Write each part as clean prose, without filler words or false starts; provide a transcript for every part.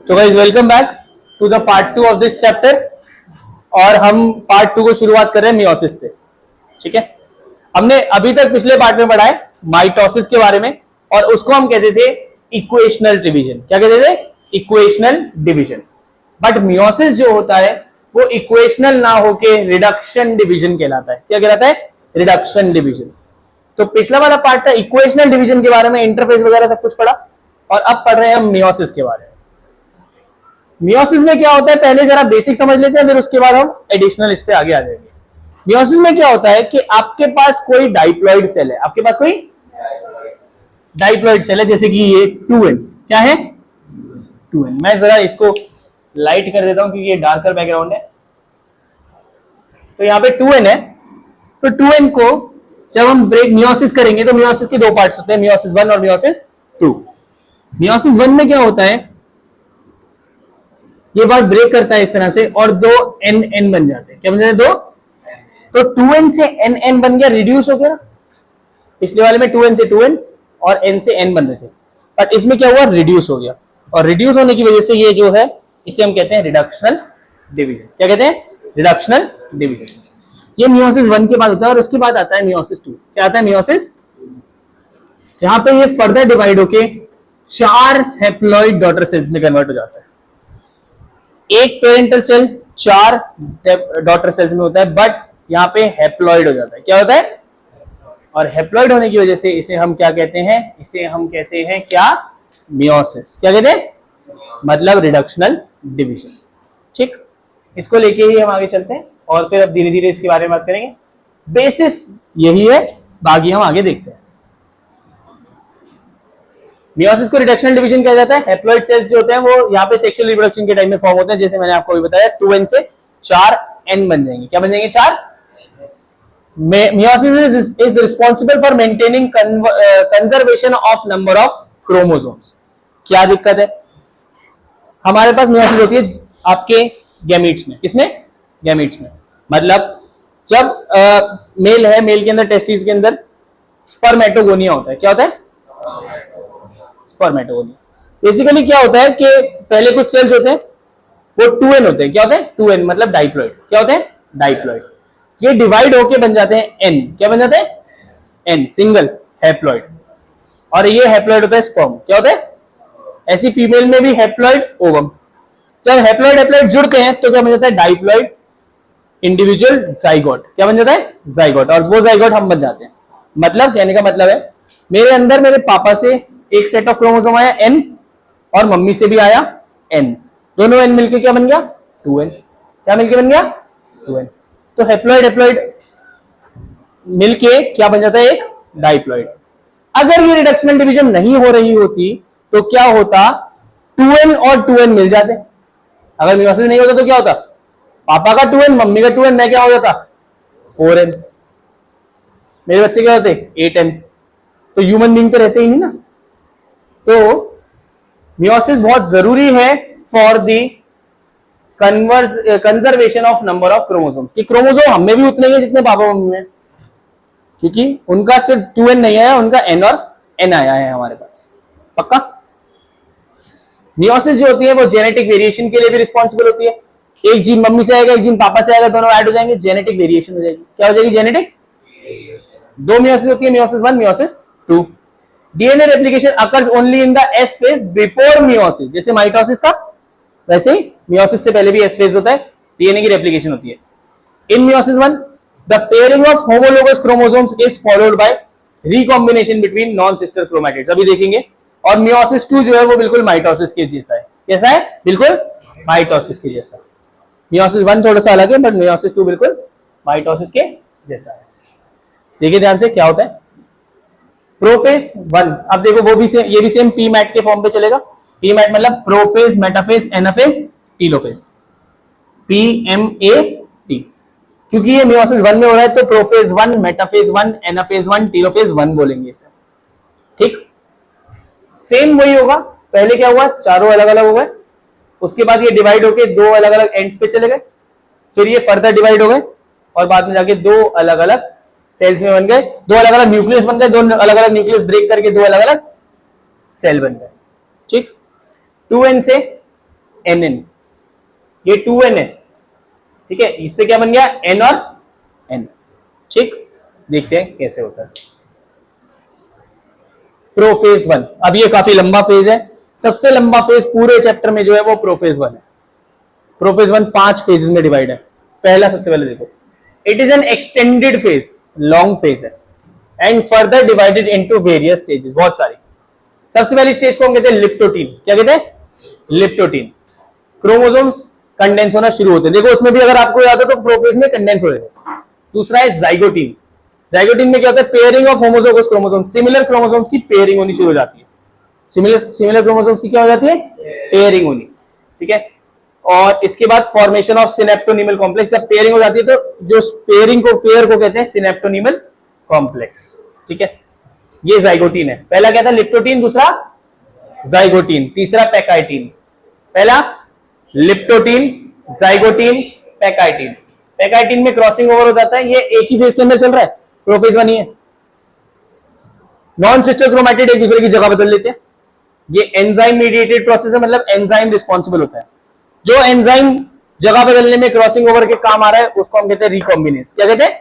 तो guys welcome back to the part 2 of this chapter. और हम पार्ट 2 को शुरुआत कर रहे हैं मियोसिस से। ठीक है, हमने अभी तक पिछले पार्ट में पढ़ा है माइटोसिस के बारे में, और उसको हम कहते थे इक्वेशनल डिवीजन। क्या कहते थे? Equational division. बट मियोसिस जो होता है वो इक्वेशनल ना होके रिडक्शन डिवीजन कहलाता है। क्या कहलाता है? Reduction division. तो पिछला वाला पार्ट था इक्वेशनल डिवीजन के बारे में, इंटरफेस वगैरह सब कुछ पढ़ा, और अब पढ़ रहे हैं हम मियोसिस के बारे में। मियोसिस में क्या होता है पहले जरा बेसिक समझ लेते हैं, फिर उसके बाद हम एडिशनल इस पे आगे आ जाएंगे। मियोसिस में क्या होता है कि आपके पास कोई डाइप्लॉइड सेल है, आपके पास कोई डाइप्लॉइड सेल है, जैसे कि ये 2n। क्या है? 2n। मैं जरा इसको लाइट कर देता हूं क्योंकि ये डार्कर बैकग्राउंड है। तो यहाँ पे 2n है, तो 2n को जब हम ब्रेक मियोसिस करेंगे तो मियोसिस के दो पार्ट्स होते हैं, मियोसिस 1 और मियोसिस 2। मियोसिस 1 में क्या होता है, ये बार ब्रेक करता है इस तरह से और दो n बन जाते हैं। क्या बन जाते हैं? दो। तो 2n से n बन गया, रिड्यूस हो गया ना। पिछले वाले में 2n से 2n और n से n बन रहे थे, बट इसमें क्या हुआ? रिड्यूस हो गया। और रिड्यूस होने की वजह से ये जो है इसे हम कहते हैं रिडक्शनल डिवीजन। क्या कहते हैं? Reductional division. ये मियोसिस 1 के बाद होता है, और उसके बाद आता है मियोसिस 2। क्या आता है? मियोसिस, जहां पे ये फर्दर डिवाइड होके 4 हैप्लॉइड डॉटर सेल्स में कन्वर्ट हो जाता है। एक पेरेंटल सेल 4 डॉटर सेल्स में होता है, बट यहाँ पे हैप्लॉइड हो जाता है। क्या होता है? और हैप्लॉइड होने की वजह से इसे हम क्या कहते हैं? इसे हम कहते हैं क्या? मियोसिस। क्या कहते हैं? मतलब रिडक्शनल डिवीजन। ठीक, इसको लेके ही हम आगे चलते हैं, और फिर अब धीरे धीरे इसके बारे में बात करेंगे। बेसिस यही है, बाकी हम आगे देखते हैं। मियोसिस को रिडक्शनल डिवीजन कहा जाता है। हैप्लॉइड सेल्स जो होते हैं वो यहाँ पे सेक्सुअल रिप्रोडक्शन के टाइम में फॉर्म होते हैं, जैसे मैंने आपको अभी बताया 2n से 4n बन जाएंगे। क्या बन जाएंगे? 4। Meiosis is responsible for maintaining conservation of number of chromosomes। क्या दिक्कत है? हमारे पास मियोसिस होती है आपके गैमीट्स में। किसमें? गैमीट्स में। मतलब जब मेल है, मेल के अंदर टेस्टिस के अंदर स्पर्मेटोगोनिया होता है। क्या होता है? स्पर्मेटोगोनिया। बेसिकली क्या होता है कि पहले कुछ सेल्स होते हैं वो 2n होते हैं। क्या होते हैं? 2n मतलब डाइप्लॉइड। क्या होते हैं? डाइप्लॉइड। ये डिवाइड होके बन जाते हैं n। क्या बन जाते हैं? n, single haploid. और ये हैप्लॉइड होता है स्पर्म। क्या होता है? ऐसी फीमेल में भी हैप्लॉइड ओवम। जब हैप्लॉइड हैप्लॉइड जुड़ते हैं तो क्या बन जाता है? Diploid individual zygote. क्या बन जाता है? जाइगोट। और वो जाइगोट हम बन जाते हैं। मतलब कहने का मतलब है मेरे अंदर मेरे पापा से एक सेट ऑफ क्रोमोसोम आया n, और मम्मी से भी आया n। दोनों n मिलके क्या बन गया? 2n। क्या मिलके बन गया? 2n। तो हैप्लॉइड हैप्लॉइड मिलके क्या बन जाता है? एक डाइप्लॉइड। अगर ये रिडक्शनल डिवीजन नहीं हो रही होती तो क्या होता? 2n और 2n मिल जाते। अगर मियोसिस नहीं होता तो क्या होता? पापा का 2n, मम्मी का 2n, मैं क्या हो जाता? 4n। मेरे बच्चे क्या होते? 8n। तो ह्यूमन बीइंग तो रहते ही नहीं ना। तो मियोसिस बहुत जरूरी है for the conservation of number of chromosome. कि क्रोमोसोम हम में भी उतने ही जितने पापा मम्मी में, क्योंकि उनका सिर्फ 2n नहीं आया, उनका n और n आया है हमारे पास। पक्का? मियोसिस जो होती है वो जेनेटिक वेरिएशन के लिए भी रिस्पॉन्सिबल होती है। एक जीन मम्मी से आएगा, एक जीन पापा से आएगा, दोनों ऐड हो जाएंगे, जेनेटिक वेरिएशन हो जाएगी। क्या हो जाएगी? जेनेटिक। दो मियोसिस होती है, meiosis 1, meiosis 2। DNA replication occurs only in the S phase before meiosis. जैसे माइटोसिस था वैसे ही मियोसिस से पहले भी एस फेज होता है, डीएनए की रेप्लिकेशन होती है। इन meiosis 1 the pairing of homologous chromosomes is followed by recombination between non sister chromatids. अभी देखेंगे। और मियोसिस 2 जो है वो बिल्कुल माइटोसिस के जैसा है। कैसा है? बिल्कुल माइटोसिस के जैसा। मियोसिस 1 थोड़ा सा अलग है, बट मियोसिस 2 बिल्कुल माइटोसिस के जैसा है। देखिए ध्यान से क्या होता है। प्रोफेज 1, अब देखो वो भी सेम, ये भी सेम पी मैट के फॉर्म पे चलेगा। पी मैट मतलब prophase, metaphase, anaphase, telophase. PMAT। क्योंकि ये मियोसिस 1 में हो रहा है तो प्रोफेज 1, मेटाफेज 1, एनाफेज 1, टीलोफेज 1 बोलेंगे इसे। ठीक, सेम वही होगा। पहले क्या हुआ? चारों अलग अलग हो गए, उसके बाद ये डिवाइड होके दो अलग अलग एंड्स पे चले गए, फिर ये फर्दर डिवाइड हो गए, और बाद में जाके दो अलग अलग सेल्स में बन गए, दो अलग अलग न्यूक्लियस बन गए, दो अलग अलग न्यूक्लियस ब्रेक करके दो अलग अलग सेल बन गए। ठीक, 2n से NN, ये 2N है, ठीक है, इससे क्या बन गया N और N। ठीक, देखते हैं कैसे होता है प्रोफेज 1। अब ये काफी लंबा फेज है, सबसे लंबा फेज पूरे चैप्टर में जो है वो प्रोफेज 1 है। प्रोफेज 1 5 फेजेस में डिवाइड है। पहला सबसे पहले देखो, it is an extended phase, long phase है, and further divided into various stages, बहुत सारी। सबसे पहली स्टेज को हम कहते हैं लिप्टोटीन। क्या कहते हैं? लिप्टोटीन। क्रोमोसोम्स कंडेंस होना शुरू होते हैं, देखो उसमें भी अगर आपको याद हो तो प्रोफेज में कंडेंस हो रहे थे। दूसरा है जाइगोटीन। जाइगोटीन में क्या होता है? Pairing of homologous chromosomes, similar chromosomes की पेयरिंग होनी शुरू हो जाती है। सिमिलर क्रोमोसोम्स की क्या हो जाती है? पेयरिंग होनी, ठीक है। और इसके बाद फॉर्मेशन ऑफ सिनेप्टोनीमल कॉम्प्लेक्स, जब पेयरिंग हो जाती है तो जो पेयरिंग को पेयर को कहते हैं सिनेप्टोनीमल कॉम्प्लेक्स, ठीक है। ये जाइगोटीन है। पहला क्या था? लिप्टोटीन, दूसरा जाइगोटीन, तीसरा पैकाइटीन। पहला लिप्टोटीन, जाइगोटीन, पैकाइटीन। पैकाइटीन में क्रॉसिंग ओवर हो जाता है, ये एक ही फेज के अंदर चल रहा है, प्रोफेज 1 ही है। नॉन सिस्टर क्रोमैटिड एक दूसरे की जगह बदल लेते हैं। ये एंजाइम मीडिएटेड प्रोसेस है, मतलब एंजाइम रिस्पॉन्सिबल होता है। जो एंजाइम जगह बदलने में क्रॉसिंग ओवर के काम आ रहा है उसको हम कहते हैं रिकॉम्बिनेज। क्या कहते हैं?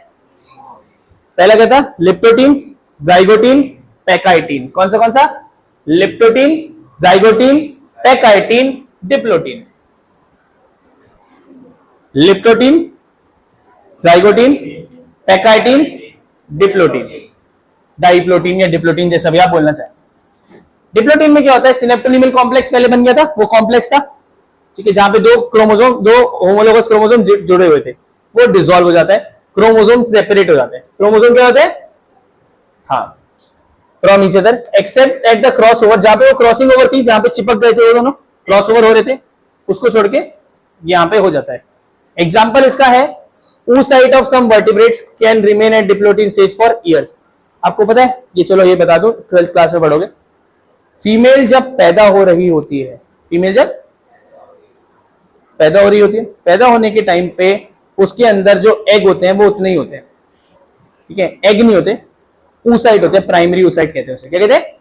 पहला क्या था? Leptotene, zygotene, pachytene. कौन सा? Leptotene, zygotene, pachytene, diplotene. Leptotene, zygotene, pachytene, diplotene, diplotene या डिप्लोटीन, जैसा भी आप बोलना चाहें। डिप्लोटीन में क्या होता है? सिनेप्टोनीमल कॉम्प्लेक्स पहले बन गया था, वो कॉम्प्लेक्स था, ठीक है, जहां पे दो होमोलोगस क्रोमोसोम जुड़े हुए थे, वो डिसॉल्व हो जाता है, क्रोमोसोम सेपरेट हो जाते हैं। क्रोमोसोम क्या होते हैं? हाँ, from each other accept at the cross over, जहां पे वो क्रॉसिंग ओवर थी, जहां पे चिपक गए थे वो दोनों, क्रॉस ओवर हो रहे थे, उसको छोड़ के यहां पे हो जाता है। एग्जाम्पल इसका है, oocyte of some vertebrates can remain at diplotin stage for years। आपको पता है ये? चलो ये बता दूं, 12th क्लास में पढ़ोगे। फीमेल जब पैदा हो रही होती है, फीमेल जब पैदा हो रही होती है, पैदा होने के टाइम पे उसके अंदर जो एग होते हैं वो उतने ही होते हैं, ठीक है, एग नहीं होते, oocyte होते हैं, प्राइमरी oocyte कहते हैं उसे। क्या कहते हैं?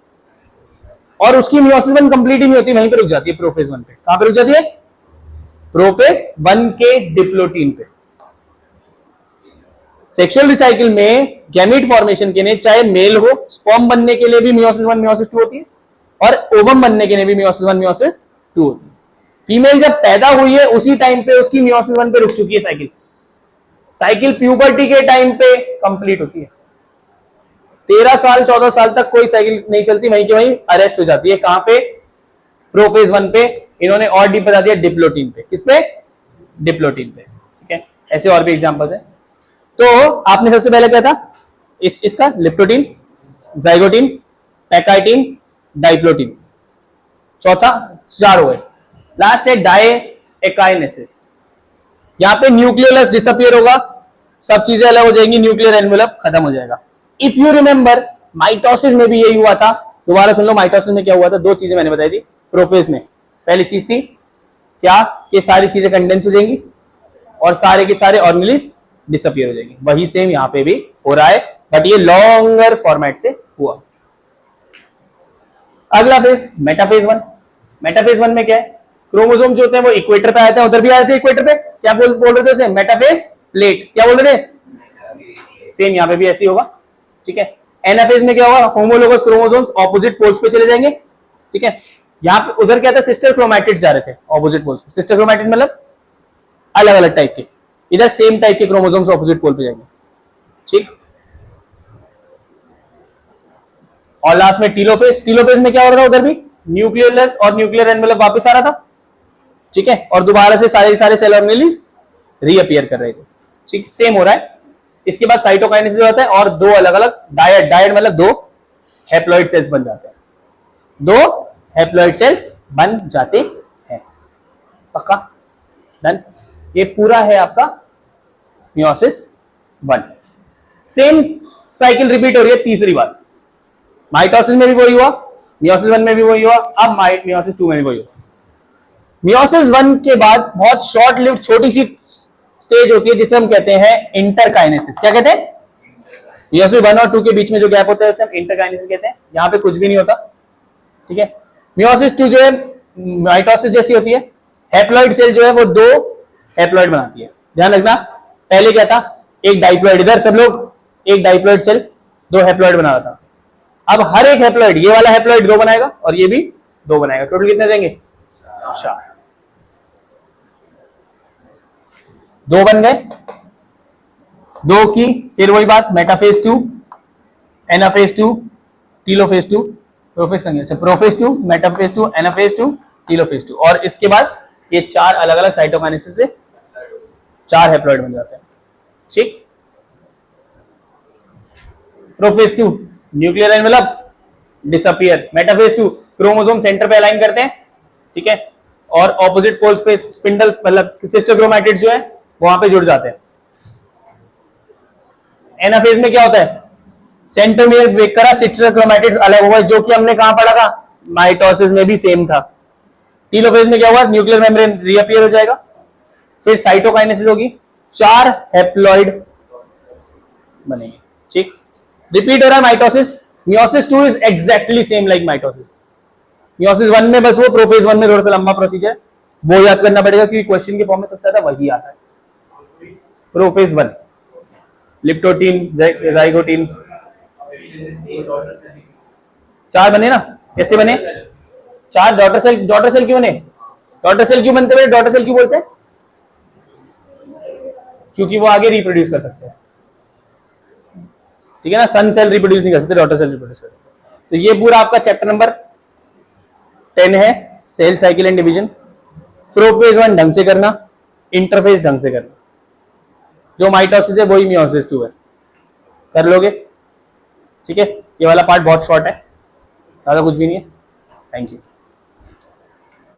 और उसकी मियोसिस 1 कंप्लीट ही नहीं होती, वहीं पे रुक जाती है, प्रोफेज 1 पे। कहां पे रुक जाती है? प्रोफेज 1 के डिप्लोटीन पे। सेक्सुअल रिसाइकिल में गैमीट फॉर्मेशन के लिए चाहे मेल हो, स्पर्म बनने के लिए भी मियोसिस 1 मियोसिस 2 होती है, और ओवम बनने के लिए भी मियोसिस 1 मियोसिस 2 होती है। फीमेल जब पैदा हुई है उसी टाइम पे उसकी मियोसिस 1 पे रुक चुकी है साइकिल। साइकिल प्यूबर्टी के टाइम पे कंप्लीट होती है। 13 साल 14 साल तक कोई साइकिल नहीं चलती, वहीं के वहीं अरेस्ट हो जाती है। कहां पे? प्रोफेज 1 पे। इन्होंने और डी बता दिया डिप्लोटीन पे। किस पे? डिप्लोटीन पे, ठीक है। ऐसे और भी एग्जांपल्स हैं। तो आपने सबसे पहले क्या था? इसका लिप्टोटीन, जाइगोटीन, पैकाइटीन, डाइप्लोटीन। चौथा 4 हो गए। लास्ट है डायएकाइनेसिस। यहां पे न्यूक्लियोलस डिसअपियर होगा, सब चीजें अलग हो जाएंगी, न्यूक्लियर एनवेलप खत्म हो जाएगा। इफ यू रिमेंबर, माइटोसिस में भी यही हुआ था। दोबारा सुन लो, माइटोसिस में क्या हुआ था? 2 चीजें मैंने बताई थी प्रोफेज में। पहली चीज थी क्या? कि सारी चीजें कंडेंस हो जाएंगी और सारे के सारे ऑर्गेनेल्स डिसअपियर हो जाएंगी। वही सेम यहां पे भी हो रहा है, बट ये लॉन्गर फॉर्मेट से हुआ। अगला फेज मेटाफेज 1। मेटाफेज 1 में क्या है? क्रोमोसोम जो होते हैं वो इक्वेटर पे आते हैं, उधर भी आए थे इक्वेटर पे। क्या बोल रहे थे उसे? Metaphase plate. क्या बोल रहे थे? सेम यहां पे भी ऐसे ही होगा, ठीक है। एनाफेज में क्या होगा? होमोलोगस क्रोमोसोम्स ऑपोजिट पोल्स पे चले जाएंगे, ठीक है। यहां पे उधर क्या था? सिस्टर क्रोमैटिड्स जा रहे थे ऑपोजिट पोल्स पे। सिस्टर क्रोमैटिड मतलब अलग अलग टाइप के, इधर सेम टाइप के क्रोमोसोम्स ऑपोजिट पोल पे जाएंगे, ठीक। और लास्ट में टीलोफेज। टीलोफेज में क्या हो रहा था? उधर भी न्यूक्लियोलस और न्यूक्लियर एनवेलप वापस आ रहा था, ठीक है, और दोबारा से सारे सेल ऑर्गेनेल्स रीअपियर कर रहे थे, ठीक। सेम हो रहा है। इसके बाद साइटोकाइनेसिस होता है और 2 अलग अलग डायड मतलब 2 हैप्लॉइड सेल्स बन जाते हैं। 2 हैप्लॉइड सेल्स बन जाते हैं। पक्का? डन। ये पूरा है आपका मियोसिस 1। सेम साइकिल रिपीट हो रही है तीसरी बार। माइटोसिस में भी वही हुआ, मियोसिस 1 में भी वही हुआ, अब मियोसिस 2 में भी वही हुआ। मियोसिस 1 के बाद बहुत शॉर्ट लिव्ड छोटी सी स्टेज होती है जिसे हम कहते हैं इंटरकाइनेसिस। क्या कहते हैं? मियोसिस 1 और 2 के बीच में जो गैप होता है उसे हम इंटरकाइनेसिस कहते हैं। यहां पे कुछ भी नहीं होता, ठीक है। मियोसिस 2 जो है माइटोसिस जैसी होती है, हैप्लॉइड सेल जो है वो 2 हैप्लॉइड बनाती है। ध्यान रखना, पहले क्या था, एक डाइप्लॉइड, इधर सब लोग एक डाइप्लॉइड सेल 2 हैप्लॉइड बना रहा था। अब हर एक हैप्लॉइड, ये वाला हैप्लॉइड 2 बनाएगा और ये भी 2 बनाएगा। टोटल कितने देंगे? 4। 2 बन गए, 2 की फिर वही बात, मेटाफेज 2, एनाफेज 2, टीलोफेज 2, प्रोफेज करेंगे। अच्छा, प्रोफेज 2, मेटाफेज 2, एनाफेज 2, टीलोफेज 2, और इसके बाद ये 4 अलग अलग साइटोकाइनेसिस से 4 हैप्लॉइड बन जाते हैं। ठीक, prophase 2 nuclear envelope disappear, metaphase 2 chromosome centre पे अलाइन करते हैं, ठीक है, और ऑपोजिट पोल्स पे स्पिंडल मतलब सिस्टर क्रोमैटिड जो है वहां पे जुड़ जाते हैं। एनाफेज में क्या होता है, सेंट्रोमियर ब्रेक करा, सिस्टर क्रोमैटिड्स अलग हुआ, जो कि हमने कहां पढ़ा था, माइटोसिस में भी सेम था। टीलोफेज में क्या हुआ, न्यूक्लियर मेम्ब्रेन रीअपियर हो जाएगा, फिर साइटोकाइनेसिस होगी, 4 हैप्लॉइड बनेंगे। ठीक, रिपीट हो रहा है mitosis. Meiosis 2 is exactly same like mitosis. Meiosis 1 में बस वो प्रोफेज 1 में थोड़ा सा लंबा प्रोसीजर, वो याद करना पड़ेगा क्योंकि क्वेश्चन के फॉर्म में सबसे ज्यादा वही आता है। प्रोफेज 1 लिप्टोटीन, जाइगोटीन, 4 बने ना, कैसे बने? 4 डॉटर सेल। डॉटर सेल क्यों बने? डॉटर सेल क्यों बनते हैं? डॉटर सेल क्यों बोलते हैं? क्योंकि वो आगे रिप्रोड्यूस कर सकते हैं, ठीक है ना। सन सेल रिप्रोड्यूस नहीं कर सकते, डॉटर सेल रिप्रोड्यूस कर सकते। तो ये पूरा आपका चैप्टर नंबर 10 है, cell cycle and division. Prophase 1 ढंग से करना, इंटरफेज ढंग से करना, जो माइटोसिस है वही मियोसिस 2 है, कर लोगे, ठीक है। ये वाला पार्ट बहुत शॉर्ट है, ज्यादा कुछ भी नहीं है। Thank you.